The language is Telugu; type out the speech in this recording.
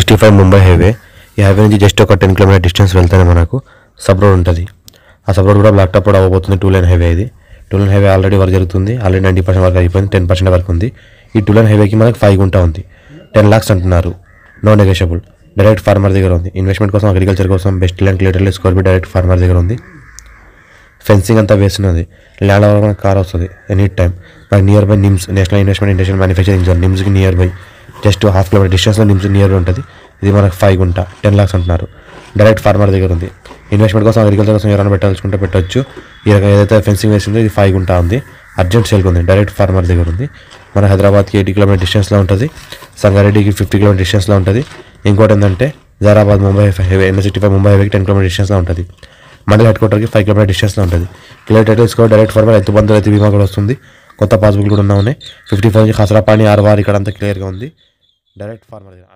N65 Mumbai highway. ఈ హైవే నుంచి జస్ట్ ఒక 10 కిలోమీటర్ డిస్టెన్స్ వెళ్తేనే మనకు సబ్ రోడ్ ఉంటుంది. ఆ సబ్ రోడ్ కూడా బ్లాక్ టాప్ రోడ్ అవ్వబోతుంది. 2 లైన్ హైవే ఇది. 2 లైన్ హైవే ఆల్రెడీ వర్క్ జరుగుతుంది. ఆల్రెడీ 90% వర్క్ అయిపోయింది. 10% వరకు ఉంది. ఈ 2 లైన్ హైవేకి మనకు 5 గుంట ఉంది. 10 lakhs అంటున్నారు. No negotiable. డైరెక్ట్ ఫార్మర్ దగ్గర ఉంది. ఇన్వెస్ట్మెంట్ కోసం, అగ్రికల్చర్ కోసం best land clearly square feet direct farmer దగ్గర ఉంది. ఫెన్సింగ్ అంతా వేస్తున్నది. ల్యాండ్ ఓవర్ మనకు కార్ వస్తుంది ఎనీ టైం. మనకి nearby NIMZ, national investment industrial manufacturing zone, నిమ్స్కి nearby just half kilometer డిస్టెన్స్లో నిమ్స్ నియర్ బై ఉంటుంది. ఇది మనకు 5 గుంట 10 lakhs అంటున్నారు. డైరెక్ట్ ఫార్మర్ దగ్గర ఉంది. ఇన్వెస్ట్మెంట్ కోసం, అగ్రికల్చర్ కోసం ఎవరైనా పెట్టాల్సుకుంటే పెట్టవచ్చు. ఈ రకంగా ఏదైతే ఫెన్సింగ్ వేసిందో ఇది 5 గుంట ఉంది. అర్జెంట్ సేల్కి ఉంది. డైరెక్ట్ ఫార్మర్ దగ్గర ఉంది. మన హైదరాబాద్కి 80 కిలోమీటర్ డిస్టెన్స్లో ఉంటుంది. సంగారెడ్డికి 50 కిలోమీటర్ డిస్టెన్స్లో ఉంటుంది. ఇంకోటి ఏంటంటే జైరాబాద్ ముంబై హైవే, N65 ముంబై హైవేకి 10 కిలోమీటర్ డిస్టెన్స్లో ఉంటుంది. మండల్ హెడ్ క్వార్టర్కి 5 కిలోమీటర్ డిస్టెన్స్లో ఉంటుంది. క్లియర్ టైటిల్స్ కూడా డైరెక్ట్ ఫార్మర్, రైతు బంధు, రైతు బీమా కూడా వస్తుంది. కొత్త పాస్బుక్ కూడా ఉన్నాయి. 55 నుంచి ఖసరాపాణి, ఆర్వార్ ఇక్కడ అంతా క్లియర్గా ఉంది. డైరెక్ట్ ఫార్మర్ దగ్గర.